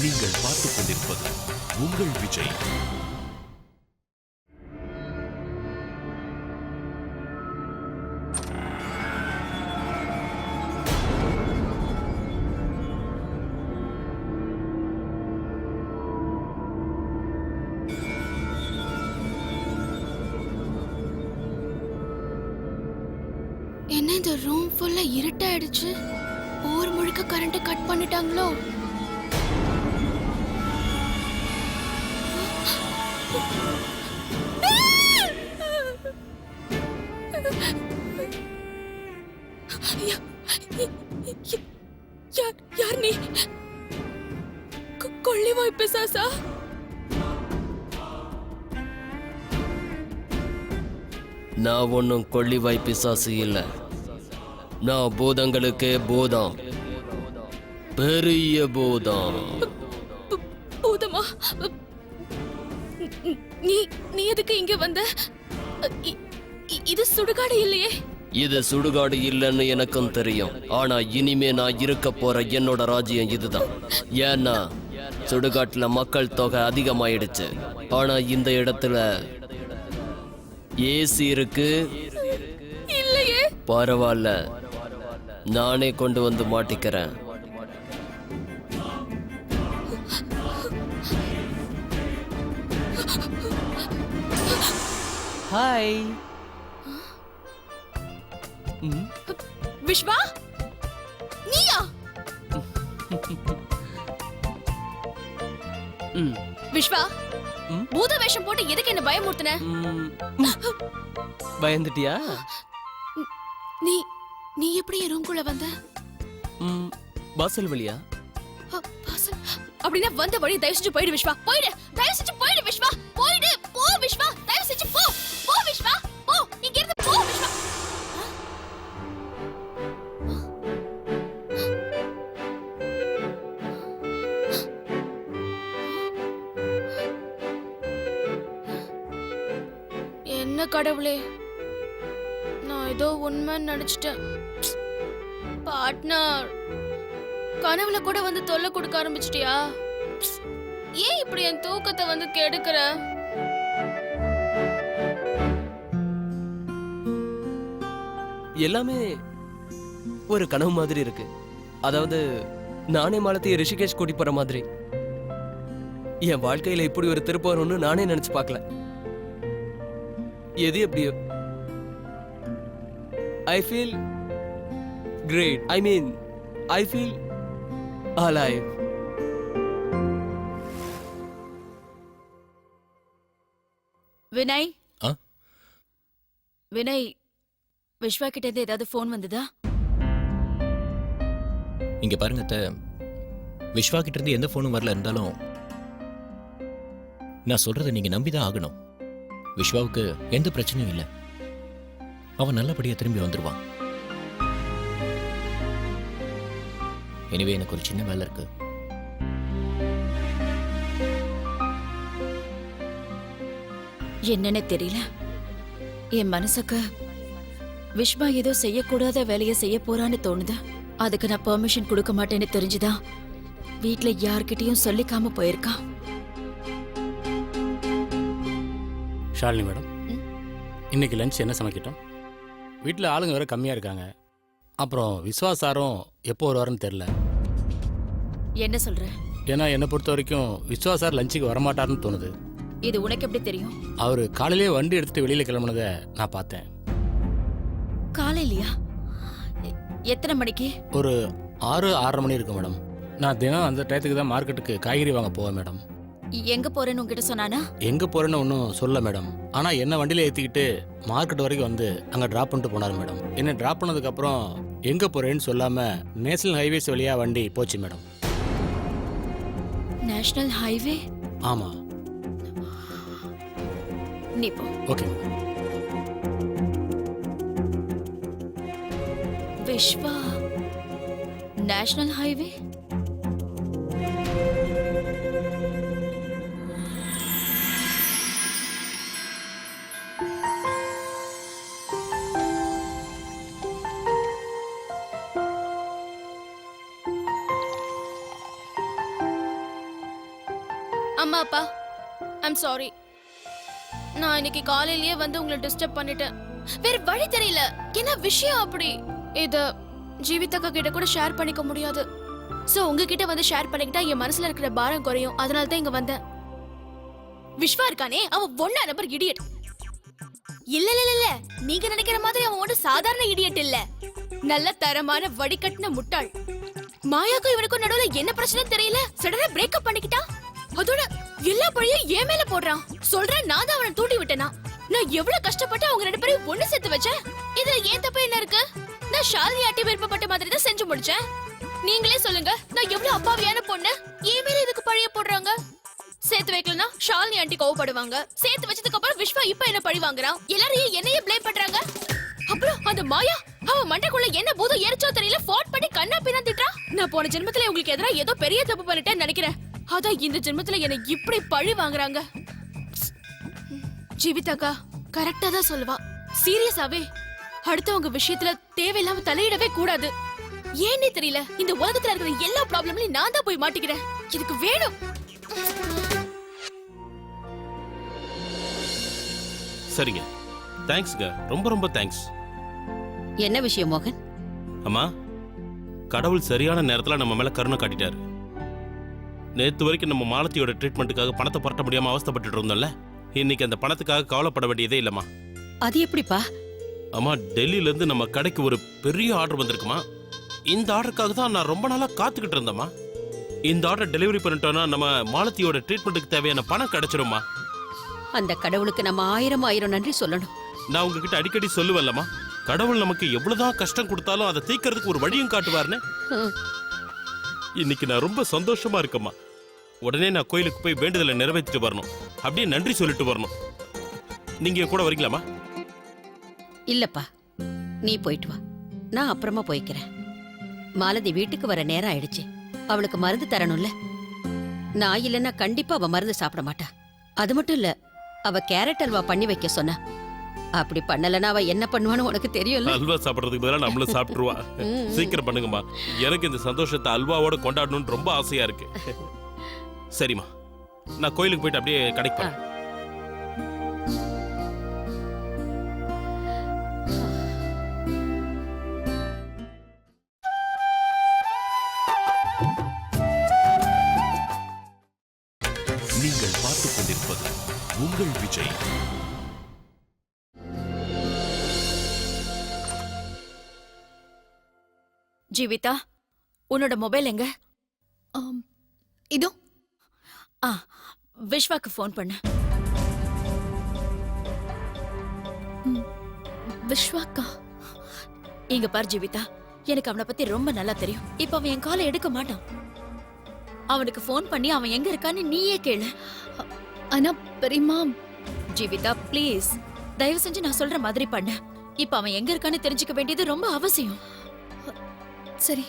நீங்கள் பார்த்துக் கொண்டிருப்பது உங்கள் விஜய். என்ன இந்த ரூம் ஃபுல்லா இருட்டாயிடுச்சு? ஊர் முழுக்க கரண்ட் கட் பண்ணிட்டாங்களோ? யார் நீ? கொள்ளிவாய் பிசாசா? நான் ஒன்னும் கொள்ளிவாய் பிசாசு இல்ல. நான் பூதங்களுக்கே பூதம், பெரிய பூதம். பூதமா? நீ எதுக்கு இங்க வந்த? இது சுடுகாடு இல்லையே. இது சுடுகாடு இல்லைன்னு எனக்கும் தெரியும். ஆனா இனிமே நான் இருக்க போற என்னோட ராஜ்யம் இதுதான். ஏன்னா சுடுகாட்டுல மக்கள் தொகை அதிகமாயிடுச்சு. ஆனா இந்த இடத்துல ஏசி இருக்கு. இல்லையே. பரவாயில்ல, நானே கொண்டு வந்து மாட்டிக்கிறேன். ஹாய் விஸ்வா, நீயா? விஸ்வா, பூத வேஷம் போட்டு எதுக்கு என்ன பயமுறுத்துன? பயந்துட்டியா? நீ எப்படி என் ரூம்குள்ள வந்த? வாசல் வழியா? அப்படின்னா வந்த வழி தயவு செஞ்சு போயிடு விஸ்வா. போயிடு, தயவு செஞ்சு போயிடு விஸ்வா. போயிடு, போ விஸ்வா. தயவு செஞ்சு போ. போ விஸ்வா, போ. இங்க இருந்து போ விஸ்வா. என்ன கடவுளே, நான் ஏதோ உண்மை நினைச்சிட்டேன். பார்ட்னர், கனவுல கூட வந்து தொல்லை கொடுக்க ஆரம்பிச்சிட்டியா? ஏன் இப்படி என் தூக்கத்தை வந்து கெடுக்கிற? எல்லாமே ஒரு கனவு மாதிரி இருக்கு. அதாவது நானே மாலத்தைய ரிஷிகேஷ் கூட்டி போற மாதிரி. என் வாழ்க்கையில இப்படி ஒரு திருப்பம் வரும்னு நானே நினைச்சு பார்க்கல. எது எப்படியோ I feel great. I mean, I feel alive. Vinay, Vinay, Vishwa கிட்ட இருந்து ஏதாவது போன் வந்ததா? இங்க பாருங்க அத்தை, விஸ்வா கிட்ட இருந்து எந்த போனும் வரல. இருந்தாலும் நான் சொல்றதை நீங்க நம்பிதான் ஆகணும். விஸ்வாவுக்கு எந்த பிரச்சனையும் இல்லை. அவன் நல்லபடியா திரும்பி வந்துருவான். எனவே எனக்கு ஒரு சின்ன வேலை இருக்கு. என்னன்னு தெரியல, என் மனசுக்கு விஸ்வா ஏதோ செய்யக்கூடாத வேலையை செய்ய போறான்னு தோணுது. அதுக்கு நான் பெர்மிஷன் கொடுக்க மாட்டேன்னு தெரிஞ்சுதான் வீட்டுல யார்கிட்டயும் சொல்லிக்காம போயிருக்கான். ஷாலினி மேடம், இன்னைக்கு லஞ்ச் என்ன சமைக்கட்டும்? வீட்டில் ஆளுங்க வேற கம்மியாக இருக்காங்க. அப்புறம் விஸ்வாசாரும் எப்போ வருவாருன்னு தெரில. என்ன சொல்ற? ஏன்னா என்னை பொறுத்த வரைக்கும் விஸ்வாசார் லஞ்சுக்கு வரமாட்டாருன்னு தோணுது. இது உனக்கு எப்படி தெரியும்? அவர் காலையிலேயே வண்டி எடுத்துட்டு வெளியில் கிளம்புனதை நான் பார்த்தேன். காலையிலயா? எத்தனை மணிக்கு? ஒரு 6-6:30 மணி இருக்கும் மேடம். நான் தினம் அந்த டயத்துக்கு தான் மார்க்கெட்டுக்கு காய்கறி வாங்க போவேன் மேடம். எங்க போறேன்னு உங்ககிட்ட சொன்னானா? எங்கே போகிறேன்னு ஒன்றும் சொல்ல மேடம். ஆனால் என்ன வண்டியில் ஏற்றிக்கிட்டு மார்க்கெட் வரைக்கும் வந்து அங்கே ட்ராப் பண்ணிட்டு போனார் மேடம். என்ன ட்ராப் பண்ணதுக்கப்புறம் எங்கே போகிறேன்னு சொல்லாமல் நேஷனல் ஹைவேஸ் வழியாக வண்டி போச்சு மேடம். National highway? ஆமாம். நீ போ. ஓகே. Vishwa, national highway? அம்மா அப்பா ஐம் சாரி. நான் இன்னைக்கு காலையிலேயே வந்து உங்களை டிஸ்டர்ப் பண்ணிட்டேன். வேற வழி தெரியல. என்ன விஷயம் அப்படி? இத ஜீவிதா கிட்ட கூட ஷேர் பண்ணிக்க முடியாது. சோ உங்ககிட்ட வந்து ஷேர் பண்ணிக்கிட்டா என் மனசுல இருக்கிற பாரம் குறையும். அதனால தான் இங்க வந்தேன். விஸ்வா இருக்கானே, அவன் ஒண்ணா நம்பர் இடியட். இல்ல இல்ல இல்ல, நீங்க நினைக்கிற மாதிரி அவன் ஒண்ணு சாதாரண இடியட் இல்ல. நல்ல தரமான வடிகட்டின முட்டாள். மாயாக்கும் இவனுக்கும் நடுவுல என்ன பிரச்சனை தெரியல, சடனா பிரேக்கப் பண்ணிக்கிட்டா. அதோட எல்லா பழியும் என் மேல போடுறான். சொல்றேன், நான் தான் அவனை தூண்டி விட்டேனா. நான் எவ்வளவு கஷ்டப்பட்டு அவங்க 2 பேரையும் ஒண்ணு சேர்த்து வச்சேன். இதுல ஏன் தப்பு என்ன இருக்கு? நான் ஷாலினி ஆட்டி விருப்பப்பட்ட மாதிரி தான் செஞ்சு முடிச்சேன். நீங்களே சொல்லுங்க, நான் எவ்வளவு அப்பாவியான பொண்ணு. என் மேல இதுக்கு பழிய போடுறாங்க. சேர்த்து வைக்கலனா ஷாலினி ஆண்டி கோவப்படுவாங்க. சேர்த்து வச்சதுக்கு அப்புறம் விஸ்வா இப்ப என்ன பழி வாங்குறான். எல்லாரும் என்னையே ப்ளேம் பண்றாங்க. அப்புறம் அந்த மாயா, அவன் மண்டைக்குள்ள என்ன பூதம் எரிச்சோ தெரியல, ஃபோன் பண்ணி கண்ணா பின்னா திட்டுறா. நான் போன ஜென்மத்துல உங்களுக்கு எதிரா ஏதோ பெரிய தப்பு பண்ணிட்டேன்னு நினைக்கிறேன். அதான் இந்த ஜென்மத்துல என்ன இப்படி பழி வாங்குறாங்க. ஜீவிதாக்கா கரெக்டா தான் சொல்லுவா. சீரியஸாவே அடுத்தவங்க விஷயத்துல தேவையில்லாம தலையிடவே கூடாது. ஏன்னே தெரியல, இந்த உலகத்துல இருக்கிற எல்லா ப்ராப்ளம்லயும் நான் தான் போய் மாட்டிக்கிறேன். இதுக்கு வேணும். சரிங்க, தேங்க்ஸ்ங்க, ரொம்ப ரொம்ப தேங்க்ஸ். என்ன விஷயம் மோகன்? அம்மா, கடவுள் சரியான நேரத்துல நம்ம மேல கருணை காட்டிட்டாரு. நேத்து வரைக்கும் நம்ம மாலத்தியோட ட்ரீட்மெண்ட்டுக்காக பணத்தை புரட்ட முடியாம அவஸ்தைப்பட்டு இருந்தோம்ல, இன்னைக்கு அந்த பணத்துக்காக கவலைப்பட வேண்டியதே இல்லம்மா. அது எப்படிப்பா? அம்மா, டெல்லியில இருந்து நம்ம கடைக்கு ஒரு பெரிய ஆர்டர் வந்திருக்குமா. இந்த ஆர்டருக்காக தான் நான் ரொம்ப நாளா காத்துக்கிட்டு இருந்தேம்மா. இந்த ஆர்டர் டெலிவரி பண்ணிட்டோம்னா நம்ம மாலத்தியோட ட்ரீட்மெண்ட்டுக்கு தேவையான பணம் கிடைச்சிருமா. அந்த கடவுளுக்கு நம்ம ஆயிரம் நன்றி சொல்லணும். நான் உங்ககிட்ட அடிக்கடி சொல்லுவேன்லம்மா, கடவுள் நமக்கு எவ்வளவுதான் கஷ்டம் கொடுத்தாலும் அதை தீர்க்கறதுக்கு ஒரு வழியும் காட்டுவார்னு. இன்னைக்கு நான் ரொம்ப சந்தோஷமா இருக்கேம்மா. உடனே நான் கோயிலுக்கு போய் வேண்டுதலை நிறைவேற்றிட்டு வரணும். அப்படியே நன்றி சொல்லிட்டு வரணும். நீங்க கூட வரீங்களாமா? இல்லப்பா, நீ போயிட்டு வா, நான் அப்புறமா போய்க்கிறேன். மாலதி வீட்டுக்கு வர நேரம் ஆயிடுச்சு. அவளுக்கு மருந்து தரணும்ல. நான் இல்லைன்னா கண்டிப்பா அவ மருந்து சாப்பிட மாட்டா. அது மட்டும் இல்ல, அவ கேரட் அல்வா பண்ணி வைக்க சொன்னா. அப்படி பண்ணலன்னா அவ என்ன பண்ணுவான்னு உனக்கு தெரியும்ல. அல்வா சாப்பிடுறதுக்கு பதிலா நம்மளும் சாப்பிட்டுருவா. சீக்கிரம் பண்ணுங்கம்மா, எனக்கு இந்த சந்தோஷத்தை அல்வாவோட கொண்டாடணும்னு ரொம்ப ஆசையா இருக்கு. சரிம்மா, நான் கோயிலுக்கு போயிட்டு அப்படியே கடைக்கு போறேன். நீங்கள் பார்த்துக் கொண்டிருப்பது உங்கள் விஜய். ஜீவிதா, உன்னோட மொபைல் எங்க? இதோ. விஸ்வாக்கு ஃபோன் பண்ணு. விஸ்வாக்கா? இங்க பாரு ஜீவிதா, எனக்கு அவனை பத்தி ரொம்ப நல்லா தெரியும். இப்ப அவன் என் காலை எடுக்க மாட்டான். அவனுக்கு ஃபோன் பண்ணி அவன் எங்க இருக்கான்னு நீயே கேளு. ஆனா பெரியம்மா. ஜீவிதா ப்ளீஸ், தயவு செஞ்சு நான் சொல்ற மாதிரி பண்ணு. இப்ப அவன் எங்க இருக்கான்னு தெரிஞ்சுக்க வேண்டியது ரொம்ப அவசியம். சரி.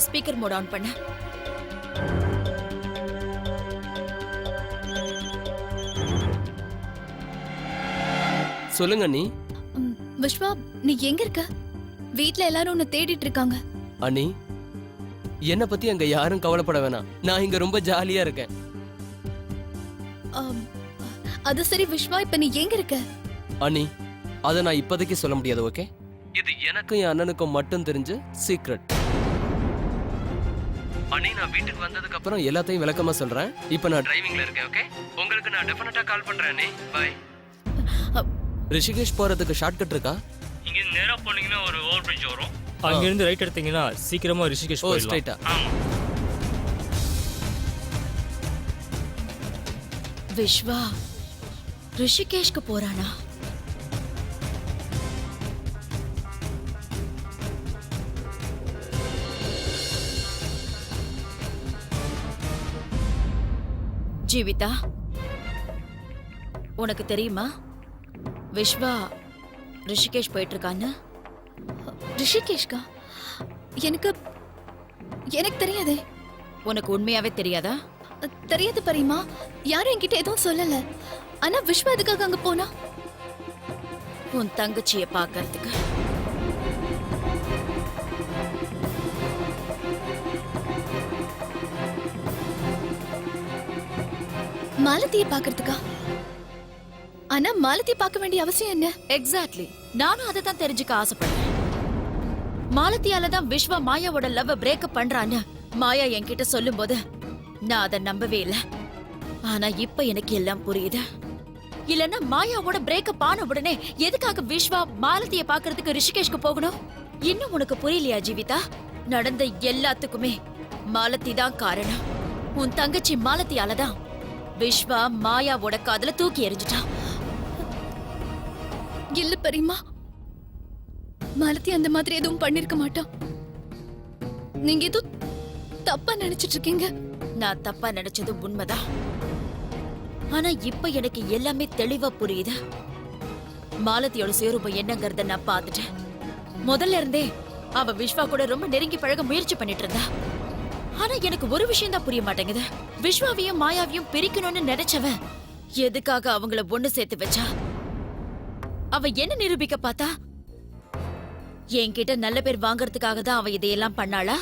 ஸ்பீக்கர் மோட் ஆன் பண்ணு. சொல்லுங்க நீ. விஸ்வா, நீ எங்க இருக்க? வீட்ல எல்லாரும் உன்னை தேடிட்டு இருக்காங்க. அண்ணி, என்ன பத்தி அங்க யாரும் கவலைப்பட வேணாம். நான் இங்க ரொம்ப ஜாலியா இருக்கேன். அது சரி விஸ்வா, இப்ப நீ எங்க இருக்க? அண்ணி, அதை நான் இப்போதைக்கு சொல்ல முடியாது. ஓகே, இது எனக்கும் என் அண்ணனுக்கும் மட்டும் தெரிஞ்ச சீக்ரெட். அண்ணி, நான் வீட்டுக்கு வந்ததுக்கு அப்புறம் எல்லாத்தையும் விளக்கமா சொல்றேன். இப்போ நான் டிரைவிங்ல இருக்கேன். ஓகே, உங்களுக்கு நான் டெஃபினட்டா கால் பண்றேன். அண்ணி, பை. ரிஷிகேஷ் போறதுக்கு ஷார்ட்கட் இருக்கா? இங்க நேரா போனீங்கன்னா ஒரு ஓவர் பிரிட்ஜ் வரும். அங்க இருந்து ரைட் எடுத்தீங்கன்னா சீக்கிரமா ரிஷிகேஷ் போயிடலாம். ஸ்ட்ரைட்டா? ஆமா. விஸ்வா ரிஷிகேஷ்க்கு போறானா? ஜீவிதா, உனக்கு தெரியுமா விஸ்வா ரிஷிகேஷ் போயிட்டு இருக்கான்னு? ரிஷிகேஷ்கா? எனக்கு தெரியாதே. உனக்கு உண்மையாவே தெரியாதா? தெரியாது பெரியம்மா, யாரும் என்கிட்ட எதுவும் சொல்லல. ஆனா விஸ்வா எதுக்காக அங்க போனா? உன் தங்கச்சியை பார்க்கறதுக்கு. மாலத்திய பாக்குறதுக்கா? ஆனா மாலத்திய பார்க்க வேண்டிய அவசியம் என்ன? எக்ஸாக்ட்லி, நானும் அதை தான் தெரிஞ்சுக்க ஆசைப்படுறேன். மாலத்தியால தான் விஸ்வா மாயாவோட லவ் பிரேக்கப் பண்றான்னு மாயா என்கிட்ட சொல்லும்போது நான் அதை நம்பவே இல்லை. ஆனா இப்ப எனக்கு எல்லாம் புரியுது. இல்லன்னா மாயாவோட பிரேக்கப் ஆன உடனே எதுக்காக விஸ்வா மாலத்திய பாக்குறதுக்கு ரிஷிகேஷ்க்கு போகணும்? இன்னும் உனக்கு புரியலையா ஜீவிதா? நடந்த எல்லாத்துக்குமே மாலத்தி தான் காரணம். உன் தங்கச்சி மாலத்தியால தான் விஸ்வா மாயாவோட காதல தூக்கி எறிஞ்சிட்டான். இல்ல பெரியம்மா, மாலத்தி அந்த மாதிரி எதுவும் பண்ணிருக்க மாட்டான். நீங்க ஏதோ தப்பா நினைச்சிட்டு இருக்கீங்க. நான் தப்பா நினைச்சது உண்மைதான். ஆனா இப்ப எனக்கு எல்லாமே தெளிவா புரியுது. மாலத்தியோட சுயரூபம் என்னங்கறத நான் பார்த்துட்டேன். முதல்ல இருந்தே அவ விஸ்வா கூட ரொம்ப நெருங்கி பழக முயற்சி பண்ணிட்டு இருந்தா. ஆனா எனக்கு ஒரு விஷயம் தான் புரிய மாட்டேங்குது. விஸ்வாவையும் மாயாவையும் பிரிக்கணும்னு நினைச்சவ எதுக்காக அவங்கள ஒண்ணு சேர்த்து வச்சா? அவ என்ன நிரூபிக்க பார்த்தா? என்கிட்ட நல்ல பேர் வாங்கறதுக்காக தான் அவ இதையெல்லாம் பண்ணாளா?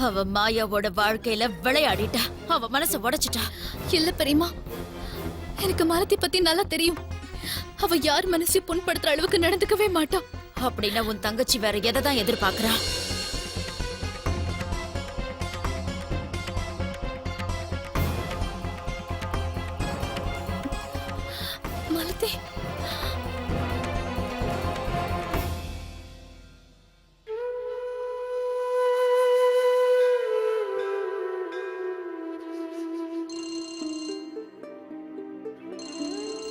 அவ மாயாவோட வாழ்க்கையில விளையாடிட்டா. அவ மனசை உடைச்சிட்டா. இல்ல பெரியம்மா, எனக்கு மாலத்தி பத்தி நல்லா தெரியும். அவ யார் மனசையும் புண்படுத்துற அளவுக்கு நடந்துக்கவே மாட்டா. அப்படின்னா உன் தங்கச்சி வேற எதை தான் எதிர்பார்க்கறா? மாலத்தி,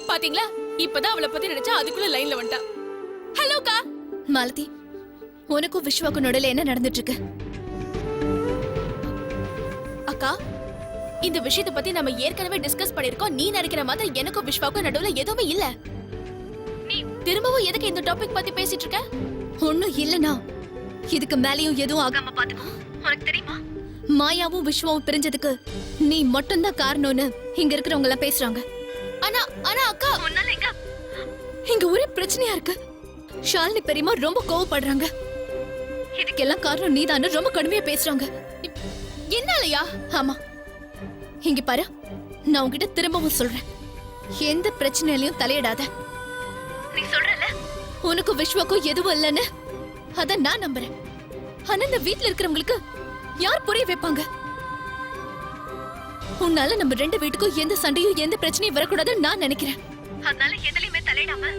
பாத்தீங்களா? இப்பதான் அவளை பத்தி நினைச்சா அதுக்குள்ள லைன்ல வந்துட்டா. ஹலோக்கா. மாலதி, உனக்கும் விஸ்வாக்கும் நடுவுல என்ன நடந்துட்டு இருக்கு? அக்கா, இந்த விஷயத்தை பத்தி நம்ம ஏற்கனவே டிஸ்கஸ் பண்ணிருக்கோம். நீ நினைக்கிற மாதிரி எனக்கும் விஸ்வாக்கும் நடுவுல எதுவுமே இல்ல. நீ திரும்பவும் எதுக்கு இந்த டாபிக் பத்தி பேசிட்டு இருக்க? ஒண்ணும் இல்லனா இதுக்கு மேலயும் எதுவும் ஆகாம பாத்துக்கோ. உனக்கு தெரியுமா, மாயாவும் விஸ்வாவும் பிரிஞ்சதுக்கு நீ மட்டும்தான் காரணம்னு இங்க இருக்கிறவங்க எல்லாம் பேசுறாங்க. ஆனா ஆனா அக்கா, இங்க ஒரே பிரச்சனையா இருக்கு. ஷாலினி பெரியம்மா ரொம்ப கோவப்படுறாங்க. இதுக்கெல்லாம் காரணம் நீதான்னு ரொம்ப கடுமையா பேசுறாங்க. என்னாலயா? ஆமா, இங்க பாரு, நான் உன்கிட்ட திரும்பவும் சொல்றேன், எந்த பிரச்சனையிலயும் தலையிடாத. நீ சொல்றல உனக்கும் விஸ்வாக்கும் எதுவும் இல்லைன்னு, அத நான் நம்புறேன். ஆனா இந்த வீட்ல இருக்கிறவங்களுக்கு யார் புரிய வைப்பாங்க? உன்னால நம்ம ரெண்டு வீட்டுக்கும் எந்த சண்டையும் எந்த பிரச்சனையும் வரக்கூடாதுன்னு நான் நினைக்கிறேன். அதனால எதுலயுமே தலையிடாம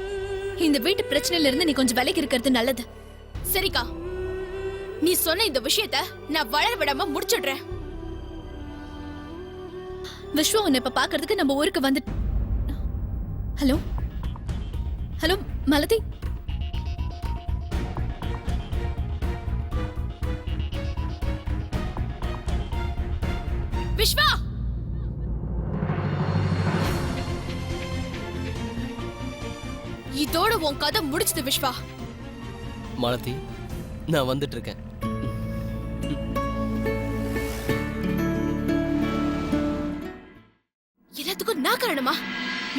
இந்த வீட்டு பிரச்சனையில இருந்து நீ கொஞ்சம் விலகி இருக்கிறது நல்லது. சரிக்கா, நீ சொன்ன இந்த விஷயத்த நான் வளர விடாம முடிச்சிடுறேன். விஸ்வா உன்னை இப்ப பாக்குறதுக்கு நம்ம ஊருக்கு வந்து. ஹலோ ஹலோ மாலதி, விஸ்வா, இதோட உன் கதை முடிச்சது விஸ்வா. மாலதி, நான் வந்துட்டு இருக்கேன். எல்லாத்துக்கும் நான் காரணமா?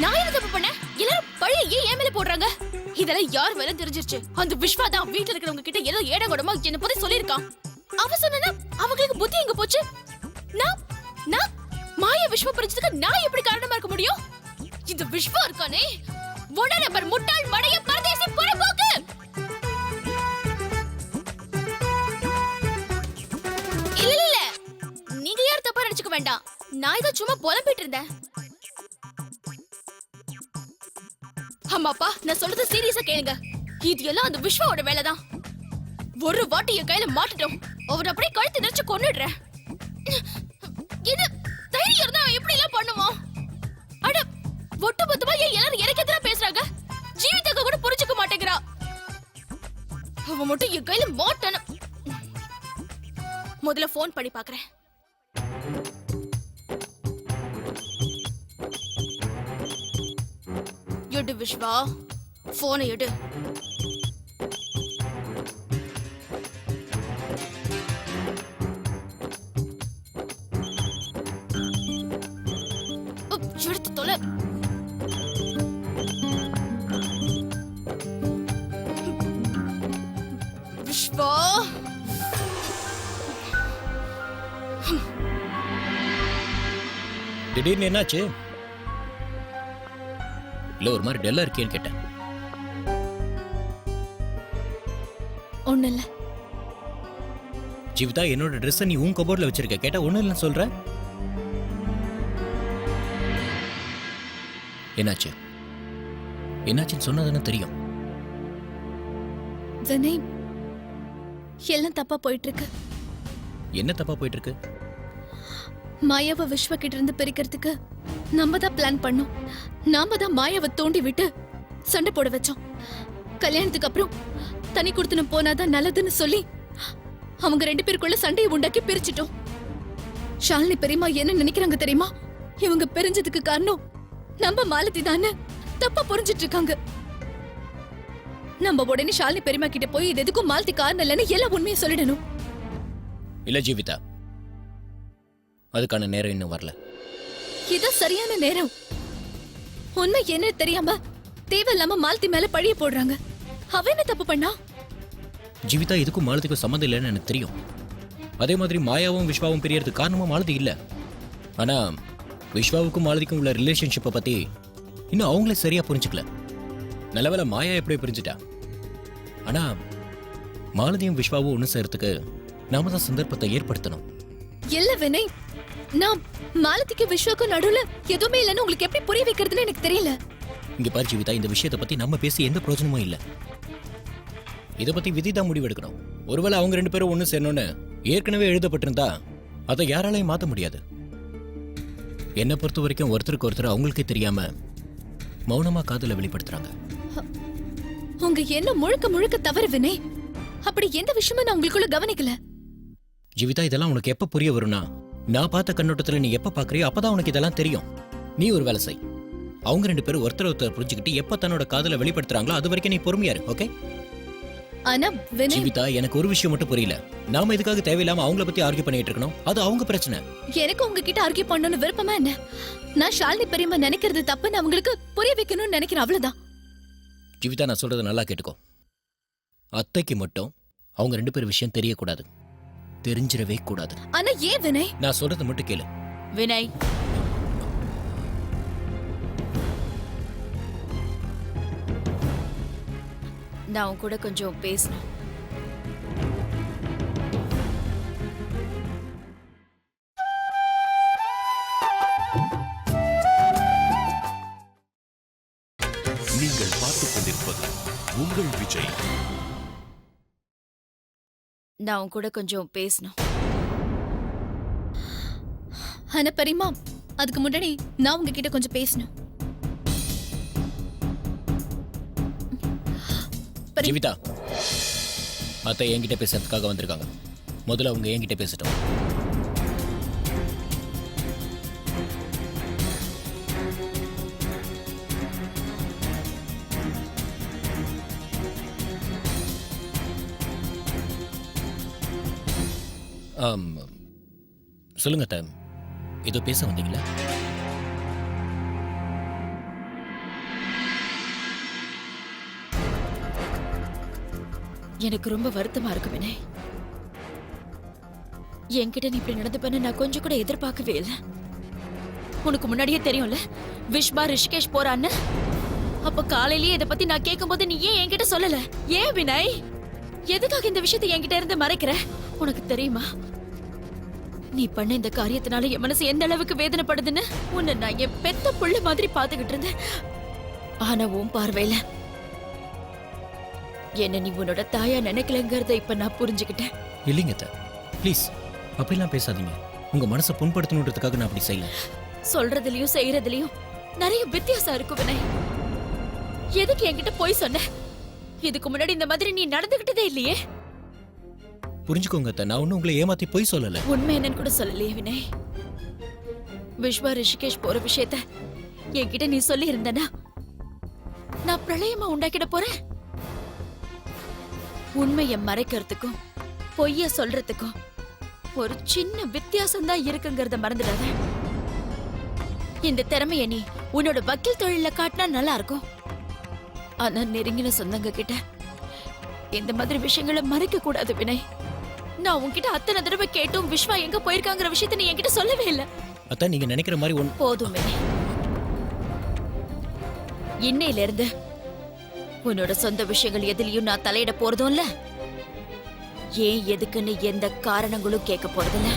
நான் என்ன தப்பு பண்ணேன்? எல்லாரும் பழைய ஏன் மேல போடுறாங்க? இதெல்லாம் யார் மேல தெரிஞ்சிருச்சு? அந்த விஸ்வா தான் வீட்டுல இருக்கிறவங்க கிட்ட ஏதோ ஏடகடமா என்ன பத்தி சொல்லிருக்கான். அவ சொன்னா அவங்களுக்கு புத்தி எங்க போச்சு? நான் நான் மாயா விஸ்வா பிரிச்சதுக்கு நான் எப்படி காரணமா இருக்க முடியும்? இந்த விஸ்வா இருக்கானே, ஒட நம்பர் முட்டாள் மடைய பரதேசி புறம்போக்கு. இல்ல இல்ல, நீங்க யார் தப்பா நினைச்சுக்க வேண்டாம். நான் இதை சும்மா புலம்பிட்டு இருந்தேன். அம்மாப்பா, நான் சொல்றது சீரியஸா கேளுங்க. இது எல்லாம் அந்த விஸ்வாவோட வேலைதான். ஒரு வாட்டி என் கையில மாட்டிட்டோம், அவர் அப்படியே கழுத்து நெரிச்சு கொன்னுடுறேன். இது தைரியம் இருந்தா எப்படி எல்லாம் பண்ணுவோம்? அட, ஒட்டு மொத்தமா ஏன் எல்லாரும் எனக்கு எதிரா பேசுறாங்க? ஜீவிதாக்க கூட புரிஞ்சுக்க மாட்டேங்கிறா. அவ மட்டும் என் கையில மாட்டணும். முதல்ல போன் பண்ணி பாக்குறேன். எடு விஸ்வா, போனை எடு. எடுத்து தொலை. விஸ்வா, திடீர்னு என்னாச்சு? இல்ல ஒரு மாதிரி டல்லா இருக்கேன்னு கேட்டேன். ஒண்ணு இல்ல. ஜீவிதா, என்னோட ட்ரெஸ் நீ உன் கபோர்ட்ல வச்சிருக்க. கேட்டா ஒண்ணு இல்லைன்னு சொல்ற. என்னாச்சு? என்னாச்சுன்னு சொன்னதானே தெரியும். வினய், எல்லாம் தப்பா போயிட்டு இருக்கு. என்ன தப்பா போயிட்டு இருக்கு? மாயாவை விஸ்வா கிட்ட இருந்து பிரிக்கிறதுக்கு நம்ம தான் பிளான் பண்ணோம். நாம தான் மாயாவை தோண்டி விட்டு சண்டை போட வச்சோம். கல்யாணத்துக்கு அப்புறம் தனி கொடுத்துன்னு போனாதான் நல்லதுன்னு சொல்லி அவங்க 2 பேருக்குள்ள சண்டையை உண்டாக்கி பிரிச்சிட்டோம். ஷாலினி பெரியம்மா என்ன நினைக்கிறாங்க தெரியுமா? இவங்க பிரிஞ்சதுக்கு காரணம் நம்ம மாலதி தானே தப்பா புரிஞ்சிட்டு இருக்காங்க. நம்ம உடனே ஷாலினி பெரியம்மா கிட்ட போய் இது எதுக்கும் மாலதி காரணம் இல்லைன்னு எல்லா உண்மையை சொல்லிடணும். இல்ல ஜீவிதா, அதுக்கான நேரம் இன்னும் வரல. இது சரியான நேரம். உண்மை என்ன தெரியாம தேவையில்லாம மாலதி மேல பழிய போடுறாங்க. அவ என்ன தப்பு பண்ணா? ஜீவிதா, இதுக்கும் மாலதிக்கும் சம்மந்தம் இல்லைன்னு எனக்கு தெரியும். அதே மாதிரி மாயாவும் விஸ்வாவும் பிரியறதுக்கு காரணமா மாலதி இல்ல. ஆனா விஸ்வாவுக்கும் மாலதிக்கும் உள்ள ரிலேஷன்ஷிப்பை பத்தி இன்னும் அவங்களே சரியா புரிஞ்சுக்கல. நல்லவேளை மாயா எப்படியோ புரிஞ்சுட்டா. ஆனா மாலதியும் விஸ்வாவும் ஒண்ணு சேர்றதுக்கு நாம தான் சந்தர்ப்பத்தை ஏற்படுத்தணும். இல்ல வினய், நான் மாலதிக்கு விஸ்வாக்கும் நடுவுல எதுவுமே இல்லைன்னு உங்களுக்கு எப்படி புரிய வைக்கிறதுன்னு எனக்கு தெரியல. இங்க பாரு ஜீவிதா, இந்த விஷயத்தை பத்தி நம்ம பேசி எந்த பிரயோஜனமும் இல்ல. இதை பத்தி விதிதான் முடிவெடுக்கணும். ஒருவேளை அவங்க 2 பேரும் ஒண்ணு சேரணும்னு ஏற்கனவே எழுதப்பட்டிருந்தா அதை யாராலையும் மாத்த முடியாது. என்னை பொறுத்த வரைக்கும் ஒருத்தருக்கு ஒருத்தர் அவங்களுக்கே தெரியாம மௌனமா காதல வெளிப்படுத்துறாங்க. உங்க என்ன முழுக்க முழுக்க தவறு வினய். அப்படி எந்த விஷயமும் நான் உங்களுக்குள்ள கவனிக்கல. ஜீவிதா, இதெல்லாம் உனக்கு எப்ப புரிய வரும்னா, நான் பார்த்த கண்ணோட்டத்துல நீ எப்ப பாக்குறியோ அப்பதான் உனக்கு இதெல்லாம் தெரியும். நீ ஒரு வேலை செய். அவங்க 2 பேரும் ஒருத்தர் ஒருத்தர் புரிஞ்சுக்கிட்டு எப்ப தன்னோட காதல வெளிப்படுத்துறாங்களோ அது வரைக்கும் நீ பொறுமையா இரு. ஓகே? ஆனா வினய், ஜீவிதா, எனக்கு ஒரு விஷயம் மட்டும் புரியல. நாம இதுக்காக தேவையில்லாம அவங்கள பத்தி ஆர்கியூ பண்ணிட்டு இருக்கணும். அது அவங்க பிரச்சனை. எனக்கு உங்ககிட்ட ஆர்கியூ பண்ணணும்னு விருப்பமா என்ன? நான் ஷாலினி பெரியம்மா நினைக்கிறது தப்புன்னு அவங்களுக்கு புரிய வைக்கணும்னு நினைக்கிறேன், அவ்வளவுதான். ஜீவிதா, நான் சொல்றதை நல்லா கேட்டுக்கோ. அத்தைக்கு மட்டும் அவங்க 2 பேர் விஷயம் தெரியக்கூடாது. தெரிஞ்சிடவே கூடாது. ஆனா ஏன் வினய்? நான் சொல்றது மட்டும் கேளு. வினய், நான் உன் கூட கொஞ்சம் பேசணும். நீங்கள் பார்த்துக் கொண்டிருப்பது உங்கள் விஜய். நான் உன் கூட கொஞ்சம் பேசணும். ஆனா பெரியம்மா, அதுக்கு முன்னாடி நான் உங்ககிட்ட கொஞ்சம் பேசணும். ஜீவிதா, அத்தை என்கிட்ட பேசுறதுக்காக வந்திருக்காங்க. முதல்ல அவங்க என்கிட்ட பேசட்டும். சொல்லுங்க அத்தை, ஏதோ பேச வந்தீங்களா? எனக்கு ரொம்ப வருத்தமா இருக்கு வினய். என்கிட்ட நீ இப்படி நடந்துப்பேன்னு நான் கொஞ்சம் கூட எதிர்பார்க்கவே இல்லை. உனக்கு முன்னாடியே தெரியும்ல விஷ்வா ரிஷிகேஷ் போறான்னு. அப்ப காலையிலேயே இதை பத்தி நான் கேட்கும்போது நீ ஏன் என்கிட்ட சொல்லல? ஏன் வினய்? எதுக்காக இந்த விஷயத்தை என்கிட்ட இருந்து மறைக்கிற? உனக்கு தெரியுமா நீ பண்ண இந்த காரியத்தினால என் மனசு எந்த அளவுக்கு வேதனைப்படுதுன்னு? உன்னை நான் என் பெத்த புள்ள மாதிரி பாத்துக்கிட்டு இருந்தேன். ஆனா உன் பார்வையில என்ன நீ உன்னோட தாயா நினைக்கலங்கிறத இப்ப நான் புரிஞ்சுக்கிட்டேன். இல்லைங்க அத்தை, ப்ளீஸ் அப்படிலாம் பேசாதீங்க. உங்க மனசை புண்படுத்தணுன்றதுக்காக நான் அப்படி செய்யல. சொல்றதுலயும் செய்யறதுலயும் நிறைய வித்தியாசம் இருக்கு வினய். எதுக்கு என்கிட்ட போய் சொன்ன? இதுக்கு முன்னாடி இந்த மாதிரி நீ நடந்துகிட்டதே இல்லையே. புரிஞ்சுக்கோங்க அத்தை, நான் ஒன்னும் உங்களை ஏமாத்தி போய் சொல்லல. உண்மை என்னன்னு கூட சொல்லலையே வினய். விஸ்வா ரிஷிகேஷ் போற விஷயத்த என்கிட்ட நீ சொல்லி இருந்தனா நான் பிரளயமா உண்டாக்கிட போறேன். உண்மையை மறைக்கிறதுக்கும் பொய்ய சொல்றதுக்கும் ஒரு சின்ன வித்தியாசம் தான் இருக்குங்கிறத மறந்துடாத. இந்த திறமைய நீ உன்னோட வக்கீல் தொழில காட்டினா நல்லா இருக்கும். ஆனா நெருங்கின சொந்தங்க கிட்ட இந்த மாதிரி விஷயங்களை மறைக்க கூடாது வினய். நான் உன்கிட்ட அத்தனை தடவை கேட்டும் விஸ்வா எங்க போயிருக்காங்கிற விஷயத்த நீ என்கிட்ட சொல்லவே இல்லை. அத்தை நீங்க நினைக்கிற மாதிரி போதுமே. இன்னையில இருந்து உன்னோட சொந்த விஷயங்கள் எதுலயும் நான் தலையிட போறதும் இல்ல, ஏன் எதுக்குன்னு எந்த காரணங்களும் கேட்க போறதில்ல.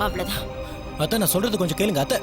அவ்வளவுதான். அத்தை நான் சொல்றது கொஞ்சம் கேளுங்க அத்தை.